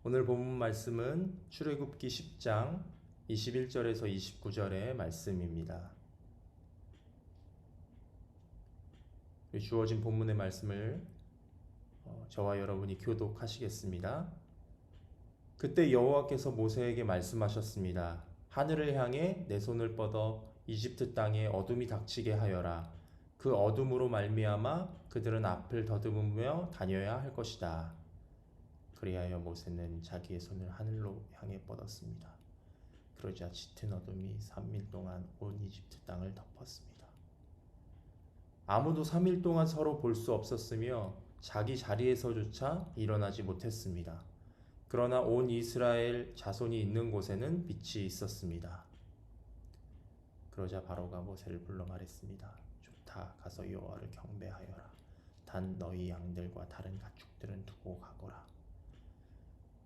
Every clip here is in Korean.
오늘 본문 말씀은 출애굽기 10장 21절에서 29절의 말씀입니다. 주어진 본문의 말씀을 저와 여러분이 교독하시겠습니다. 그때 여호와께서 모세에게 말씀하셨습니다. 하늘을 향해 내 손을 뻗어 이집트 땅에 어둠이 닥치게 하여라. 그 어둠으로 말미암아 그들은 앞을 더듬으며 다녀야 할 것이다. 그리하여 모세는 자기의 손을 하늘로 향해 뻗었습니다. 그러자 짙은 어둠이 3일 동안 온 이집트 땅을 덮었습니다. 아무도 3일 동안 서로 볼 수 없었으며 자기 자리에서조차 일어나지 못했습니다. 그러나 온 이스라엘 자손이 있는 곳에는 빛이 있었습니다. 그러자 바로가 모세를 불러 말했습니다. 좋다, 가서 여호와를 경배하여라. 단 너희 양들과 다른 가축들은 두고 가거라.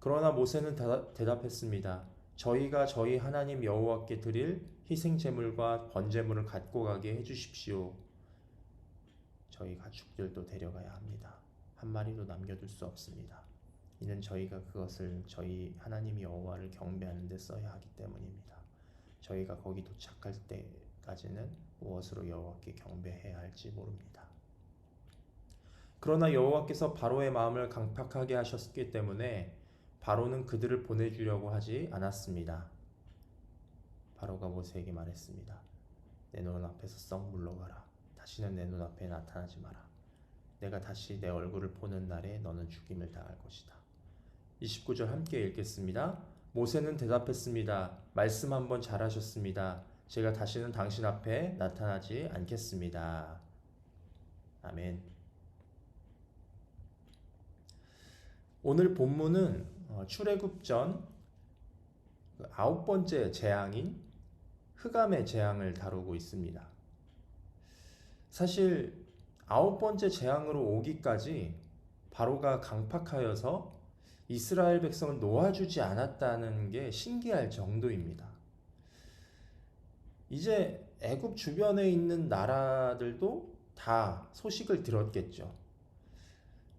그러나 모세는 대답했습니다. 저희가 저희 하나님 여호와께 드릴 희생 제물과 번제물을 갖고 가게 해주십시오. 저희 가축들도 데려가야 합니다. 한 마리도 남겨둘 수 없습니다. 이는 저희가 그것을 저희 하나님 여호와를 경배하는 데 써야 하기 때문입니다. 저희가 거기 도착할 때까지는 무엇으로 여호와께 경배해야 할지 모릅니다. 그러나 여호와께서 바로의 마음을 강팍하게 하셨기 때문에 바로는 그들을 보내주려고 하지 않았습니다. 바로가 모세에게 말했습니다. 내 눈 앞에서 썩 물러가라. 다시는 내 눈앞에 나타나지 마라. 내가 다시 내 얼굴을 보는 날에 너는 죽임을 당할 것이다. 29절 함께 읽겠습니다. 모세는 대답했습니다. 말씀 한번 잘하셨습니다. 제가 다시는 당신 앞에 나타나지 않겠습니다. 아멘. 오늘 본문은 출애굽 전 9번째 재앙인 흑암의 재앙을 다루고 있습니다. 사실 9번째 재앙으로 오기까지 바로가 강팍하여서 이스라엘 백성을 놓아주지 않았다는 게 신기할 정도입니다. 이제 애굽 주변에 있는 나라들도 다 소식을 들었겠죠.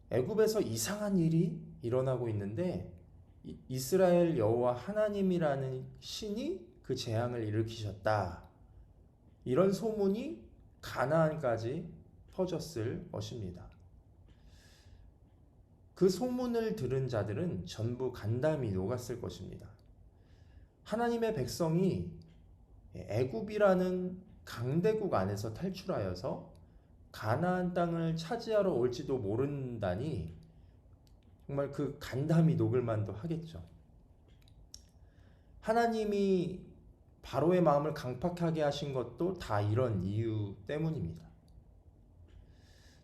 애굽에서 이상한 일이 일어나고 있는데 이스라엘 여호와 하나님이라는 신이 그 재앙을 일으키셨다. 이런 소문이 가나안까지 퍼졌을 것입니다. 그 소문을 들은 자들은 전부 간담이 녹았을 것입니다. 하나님의 백성이 애굽이라는 강대국 안에서 탈출하여서 가나안 땅을 차지하러 올지도 모른다니 정말 그 간담이 녹을 만도 하겠죠. 하나님이 바로의 마음을 강팍하게 하신 것도 다 이런 이유 때문입니다.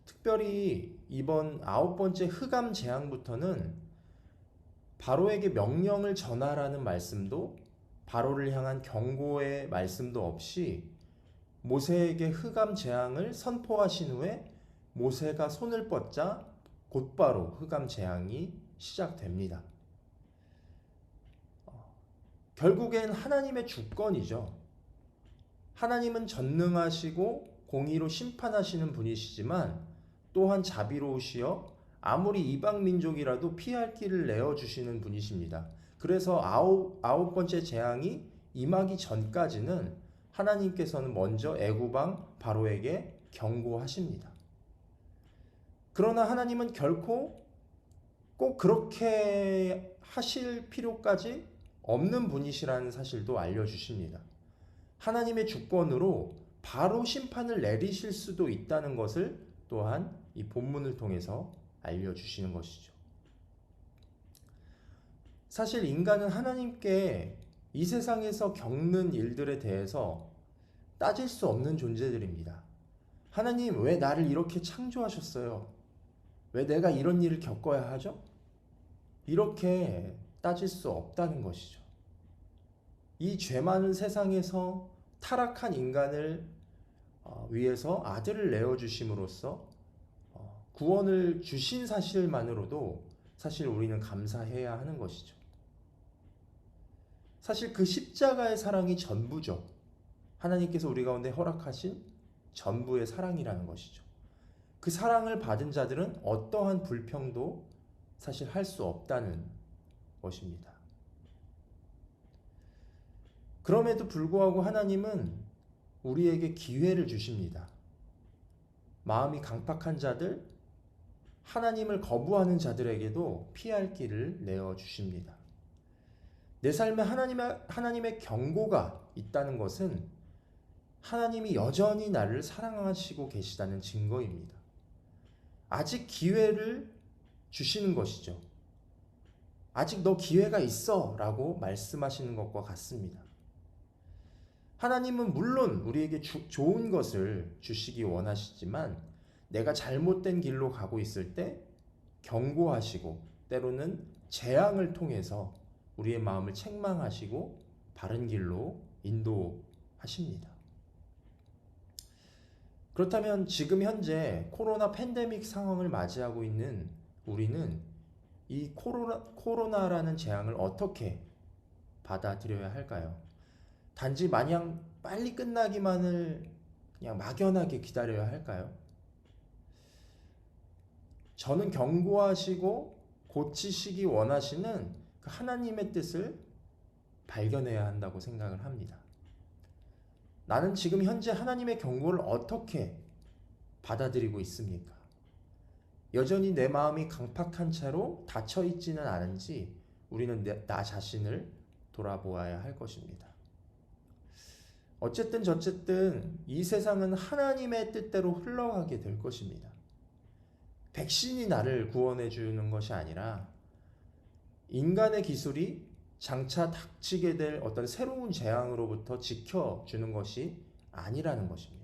특별히 이번 9번째 흑암 재앙부터는 바로에게 명령을 전하라는 말씀도 바로를 향한 경고의 말씀도 없이 모세에게 흑암 재앙을 선포하신 후에 모세가 손을 뻗자 곧바로 흑암 재앙이 시작됩니다. 결국엔 하나님의 주권이죠. 하나님은 전능하시고 공의로 심판하시는 분이시지만 또한 자비로우시어 아무리 이방 민족이라도 피할 길을 내어주시는 분이십니다. 그래서 아홉 번째 재앙이 임하기 전까지는 하나님께서는 먼저 애굽 왕 바로에게 경고하십니다. 그러나 하나님은 결코 꼭 그렇게 하실 필요까지 없는 분이시라는 사실도 알려주십니다. 하나님의 주권으로 바로 심판을 내리실 수도 있다는 것을 또한 이 본문을 통해서 알려주시는 것이죠. 사실 인간은 하나님께 이 세상에서 겪는 일들에 대해서 따질 수 없는 존재들입니다. 하나님, 왜 나를 이렇게 창조하셨어요? 왜 내가 이런 일을 겪어야 하죠? 이렇게 따질 수 없다는 것이죠. 이 죄 많은 세상에서 타락한 인간을 위해서 아들을 내어주심으로써 구원을 주신 사실만으로도 사실 우리는 감사해야 하는 것이죠. 사실 그 십자가의 사랑이 전부죠. 하나님께서 우리 가운데 허락하신 전부의 사랑이라는 것이죠. 그 사랑을 받은 자들은 어떠한 불평도 사실 할 수 없다는 것입니다. 그럼에도 불구하고 하나님은 우리에게 기회를 주십니다. 마음이 강팍한 자들, 하나님을 거부하는 자들에게도 피할 길을 내어 주십니다. 내 삶에 하나님의 경고가 있다는 것은 하나님이 여전히 나를 사랑하시고 계시다는 증거입니다. 아직 기회를 주시는 것이죠. 아직 너 기회가 있어 라고 말씀하시는 것과 같습니다. 하나님은 물론 우리에게 좋은 것을 주시기 원하시지만 내가 잘못된 길로 가고 있을 때 경고하시고 때로는 재앙을 통해서 우리의 마음을 책망하시고 바른 길로 인도하십니다. 그렇다면 지금 현재 코로나 팬데믹 상황을 맞이하고 있는 우리는 이 코로나라는 재앙을 어떻게 받아들여야 할까요? 단지 마냥 빨리 끝나기만을 그냥 막연하게 기다려야 할까요? 저는 경고하시고 고치시기 원하시는 그 하나님의 뜻을 발견해야 한다고 생각을 합니다. 나는 지금 현재 하나님의 경고를 어떻게 받아들이고 있습니까? 여전히 내 마음이 강팍한 채로 닫혀 있지는 않은지 우리는 나 자신을 돌아보아야 할 것입니다. 어쨌든 저쨌든 이 세상은 하나님의 뜻대로 흘러가게 될 것입니다. 백신이 나를 구원해 주는 것이 아니라 인간의 기술이 장차 닥치게 될 어떤 새로운 재앙으로부터 지켜주는 것이 아니라는 것입니다.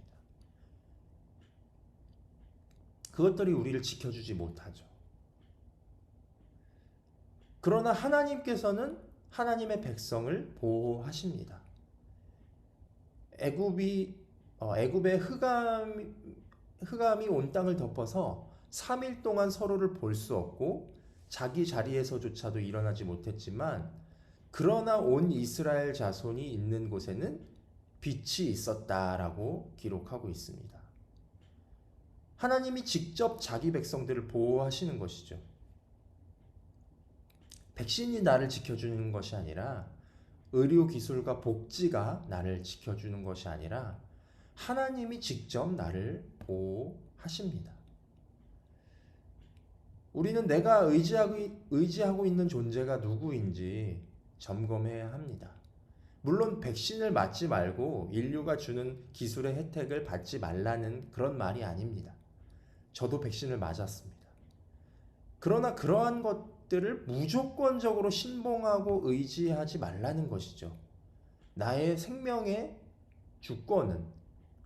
그것들이 우리를 지켜주지 못하죠. 그러나 하나님께서는 하나님의 백성을 보호하십니다. 애굽의 흑암이 온 땅을 덮어서 3일 동안 서로를 볼 수 없고 자기 자리에서조차도 일어나지 못했지만 그러나 온 이스라엘 자손이 있는 곳에는 빛이 있었다라고 기록하고 있습니다. 하나님이 직접 자기 백성들을 보호하시는 것이죠. 백신이 나를 지켜주는 것이 아니라 의료기술과 복지가 나를 지켜주는 것이 아니라 하나님이 직접 나를 보호하십니다. 우리는 내가 의지하고 있는 존재가 누구인지 점검해야 합니다. 물론 백신을 맞지 말고 인류가 주는 기술의 혜택을 받지 말라는 그런 말이 아닙니다. 저도 백신을 맞았습니다. 그러나 그러한 것들을 무조건적으로 신봉하고 의지하지 말라는 것이죠. 나의 생명의 주권은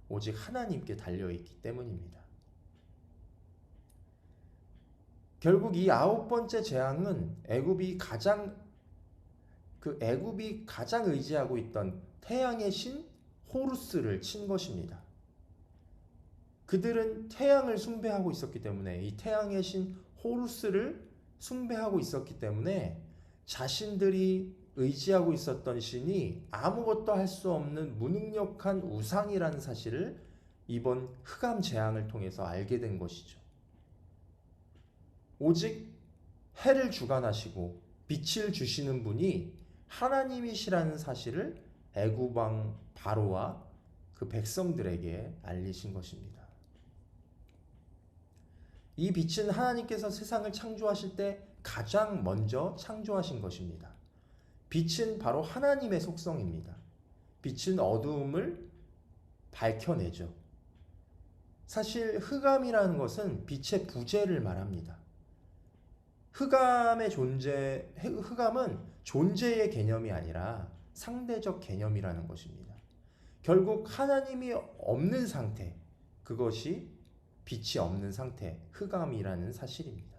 오직 하나님께 달려있기 때문입니다. 결국 이 9번째 재앙은 애굽이 가장 의지하고 있던 태양의 신 호루스를 친 것입니다. 그들은 태양을 숭배하고 있었기 때문에 이 태양의 신 호루스를 숭배하고 있었기 때문에 자신들이 의지하고 있었던 신이 아무것도 할 수 없는 무능력한 우상이라는 사실을 이번 흑암 재앙을 통해서 알게 된 것이죠. 오직 해를 주관하시고 빛을 주시는 분이 하나님이시라는 사실을 애굽 왕 바로와 그 백성들에게 알리신 것입니다. 이 빛은 하나님께서 세상을 창조하실 때 가장 먼저 창조하신 것입니다. 빛은 바로 하나님의 속성입니다. 빛은 어두움을 밝혀내죠. 사실 흑암이라는 것은 빛의 부재를 말합니다. 흑암은 존재의 개념이 아니라 상대적 개념이라는 것입니다. 결국 하나님이 없는 상태, 그것이 빛이 없는 상태, 흑암이라는 사실입니다.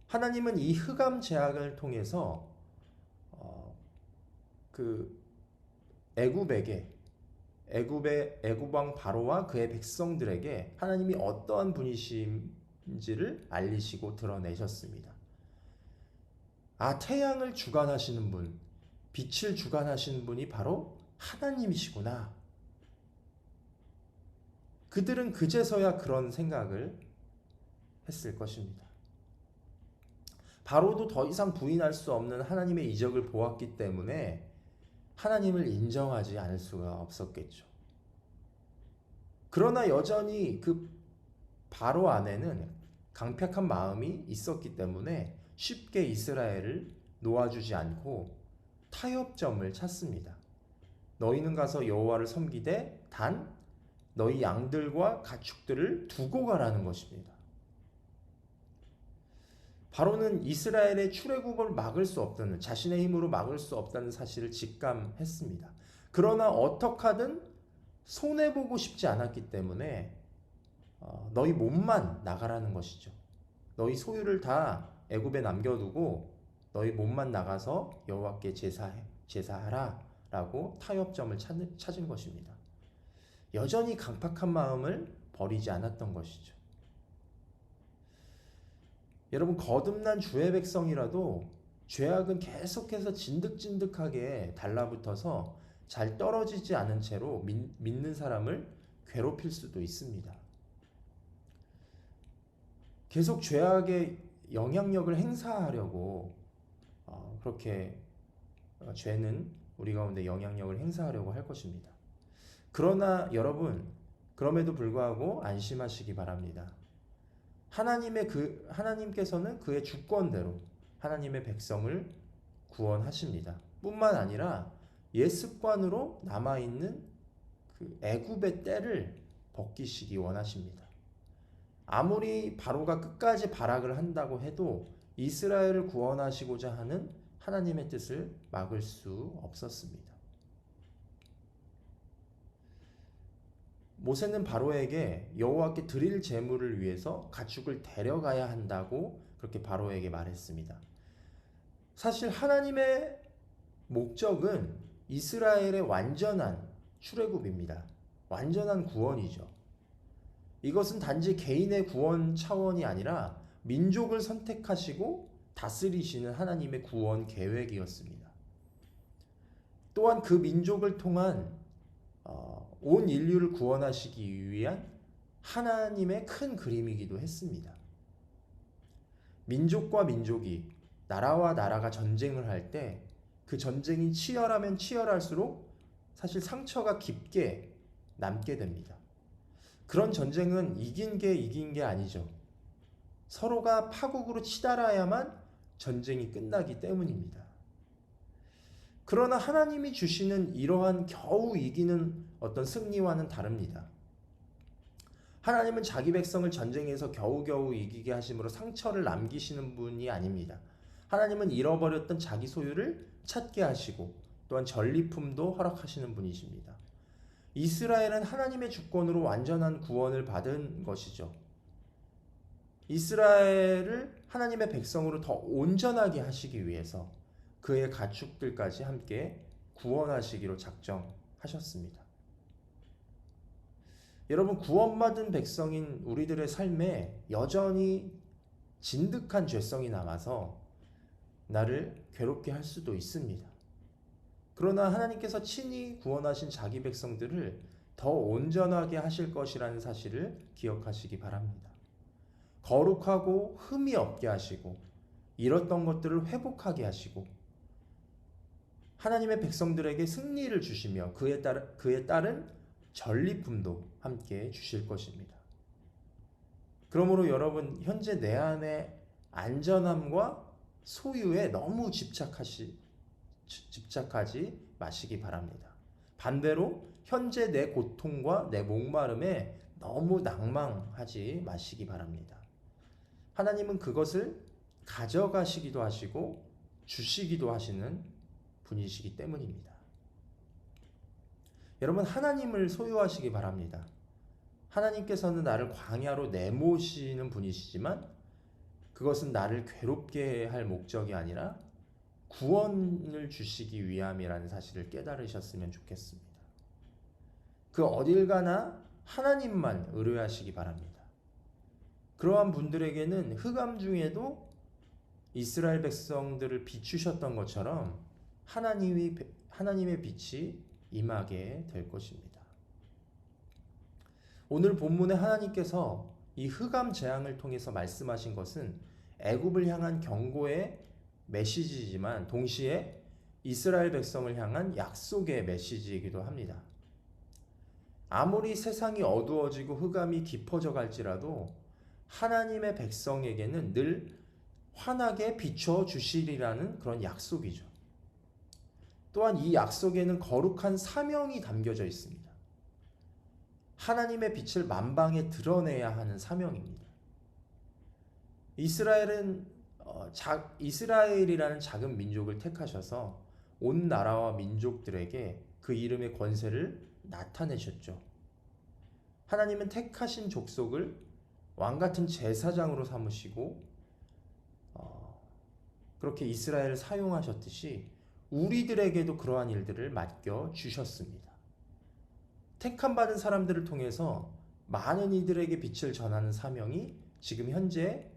하나님은 이 흑암 재앙을 통해서 애굽 왕 바로와 그의 백성들에게 하나님이 어떠한 분이신지를 알리시고 드러내셨습니다. 태양을 주관하시는 분, 빛을 주관하시는 분이 바로 하나님이시구나. 그들은 그제서야 그런 생각을 했을 것입니다. 바로도 더 이상 부인할 수 없는 하나님의 이적을 보았기 때문에 하나님을 인정하지 않을 수가 없었겠죠. 그러나 여전히 그 바로 안에는 강팍한 마음이 있었기 때문에 쉽게 이스라엘을 놓아주지 않고 타협점을 찾습니다. 너희는 가서 여호와를 섬기되 단 너희 양들과 가축들을 두고 가라는 것입니다. 바로는 이스라엘의 출애굽을 막을 수 없다는, 자신의 힘으로 막을 수 없다는 사실을 직감했습니다. 그러나 어떻게 하든 손해보고 싶지 않았기 때문에 너희 몸만 나가라는 것이죠. 너희 소유를 다 애굽에 남겨두고 너희 몸만 나가서 여호와께 제사하라 라고 타협점을 찾은 것입니다. 여전히 강팍한 마음을 버리지 않았던 것이죠. 여러분, 거듭난 주의 백성이라도 죄악은 계속해서 진득진득하게 달라붙어서 잘 떨어지지 않은 채로 믿는 사람을 괴롭힐 수도 있습니다. 계속 죄악의 영향력을 행사하려고 그렇게 죄는 우리 가운데 영향력을 행사하려고 할 것입니다. 그러나 여러분, 그럼에도 불구하고 안심하시기 바랍니다. 하나님께서는 그의 주권대로 하나님의 백성을 구원하십니다. 뿐만 아니라 옛 습관으로 남아있는 그 애굽의 때를 벗기시기 원하십니다. 아무리 바로가 끝까지 발악을 한다고 해도 이스라엘을 구원하시고자 하는 하나님의 뜻을 막을 수 없었습니다. 모세는 바로에게 여호와께 드릴 제물을 위해서 가축을 데려가야 한다고 그렇게 바로에게 말했습니다. 사실 하나님의 목적은 이스라엘의 완전한 출애굽입니다. 완전한 구원이죠. 이것은 단지 개인의 구원 차원이 아니라 민족을 선택하시고 다스리시는 하나님의 구원 계획이었습니다. 또한 그 민족을 통한 온 인류를 구원하시기 위한 하나님의 큰 그림이기도 했습니다. 민족과 민족이, 나라와 나라가 전쟁을 할 때 그 전쟁이 치열하면 치열할수록 사실 상처가 깊게 남게 됩니다. 그런 전쟁은 이긴 게 아니죠. 서로가 파국으로 치달아야만 전쟁이 끝나기 때문입니다. 그러나 하나님이 주시는 이러한 겨우 이기는 어떤 승리와는 다릅니다. 하나님은 자기 백성을 전쟁에서 겨우겨우 이기게 하심으로 상처를 남기시는 분이 아닙니다. 하나님은 잃어버렸던 자기 소유를 찾게 하시고 또한 전리품도 허락하시는 분이십니다. 이스라엘은 하나님의 주권으로 완전한 구원을 받은 것이죠. 이스라엘을 하나님의 백성으로 더 온전하게 하시기 위해서 그의 가축들까지 함께 구원하시기로 작정하셨습니다. 여러분, 구원받은 백성인 우리들의 삶에 여전히 진득한 죄성이 남아서 나를 괴롭게 할 수도 있습니다. 그러나 하나님께서 친히 구원하신 자기 백성들을 더 온전하게 하실 것이라는 사실을 기억하시기 바랍니다. 거룩하고 흠이 없게 하시고 잃었던 것들을 회복하게 하시고 하나님의 백성들에게 승리를 주시며 그에 따른 전리품도 함께 주실 것입니다. 그러므로 여러분, 현재 내 안의 안전함과 소유에 너무 집착하지 마시기 바랍니다. 반대로 현재 내 고통과 내 목마름에 너무 낭망하지 마시기 바랍니다. 하나님은 그것을 가져가시기도 하시고 주시기도 하시는 분이시기 때문입니다. 여러분, 하나님을 소유하시기 바랍니다. 하나님께서는 나를 광야로 내모시는 분이시지만 그것은 나를 괴롭게 할 목적이 아니라 구원을 주시기 위함이라는 사실을 깨달으셨으면 좋겠습니다. 그 어딜 가나 하나님만 의뢰하시기 바랍니다. 그러한 분들에게는 흑암 중에도 이스라엘 백성들을 비추셨던 것처럼 하나님의 빛이 임하게 될 것입니다. 오늘 본문에 하나님께서 이 흑암 재앙을 통해서 말씀하신 것은 애굽을 향한 경고의 메시지지만 동시에 이스라엘 백성을 향한 약속의 메시지이기도 합니다. 아무리 세상이 어두워지고 흑암이 깊어져 갈지라도 하나님의 백성에게는 늘 환하게 비춰 주시리라는 그런 약속이죠. 또한 이 약속에는 거룩한 사명이 담겨져 있습니다. 하나님의 빛을 만방에 드러내야 하는 사명입니다. 이스라엘이라는 작은 민족을 택하셔서 온 나라와 민족들에게 그 이름의 권세를 나타내셨죠. 하나님은 택하신 족속을 왕같은 제사장으로 삼으시고 그렇게 이스라엘을 사용하셨듯이 우리들에게도 그러한 일들을 맡겨 주셨습니다. 택함 받은 사람들을 통해서 많은 이들에게 빛을 전하는 사명이 지금 현재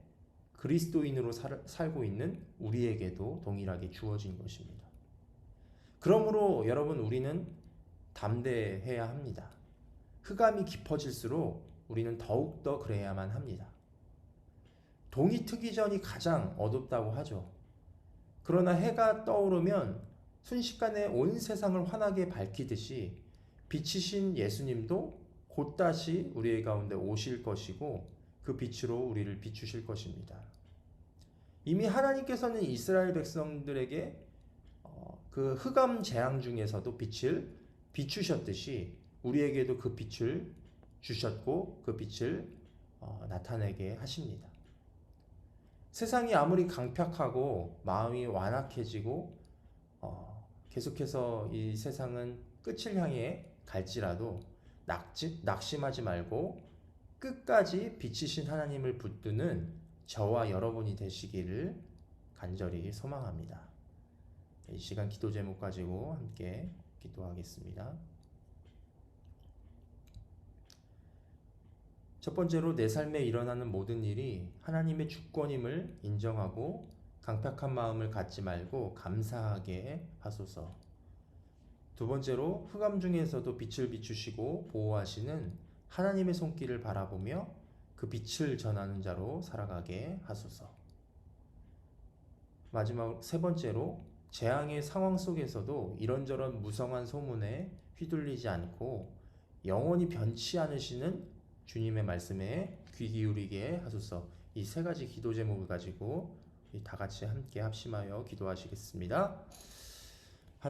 그리스도인으로 살고 있는 우리에게도 동일하게 주어진 것입니다. 그러므로 여러분, 우리는 담대해야 합니다. 흑암이 깊어질수록 우리는 더욱더 그래야만 합니다. 동이 트기 전이 가장 어둡다고 하죠. 그러나 해가 떠오르면 순식간에 온 세상을 환하게 밝히듯이 빛이신 예수님도 곧 다시 우리의 가운데 오실 것이고 그 빛으로 우리를 비추실 것입니다. 이미 하나님께서는 이스라엘 백성들에게 그 흑암 재앙 중에서도 빛을 비추셨듯이 우리에게도 그 빛을 주셨고 그 빛을 나타내게 하십니다. 세상이 아무리 강팍하고 마음이 완악해지고 계속해서 이 세상은 끝을 향해 갈지라도 낙심하지 말고 끝까지 빛이신 하나님을 붙드는 저와 여러분이 되시기를 간절히 소망합니다. 이 시간 기도 제목 가지고 함께 기도하겠습니다. 첫 번째로 내 삶에 일어나는 모든 일이 하나님의 주권임을 인정하고 강팍한 마음을 갖지 말고 감사하게 하소서. 두 번째로 흑암 중에서도 빛을 비추시고 보호하시는 하나님의 손길을 바라보며 그 빛을 전하는 자로 살아가게 하소서. 마지막 세 번째로 재앙의 상황 속에서도 이런저런 무성한 소문에 휘둘리지 않고 영원히 변치 않으시는 주님의 말씀에 귀 기울이게 하소서. 이 세 가지 기도 제목을 가지고 다 같이 함께 합심하여 기도하시겠습니다.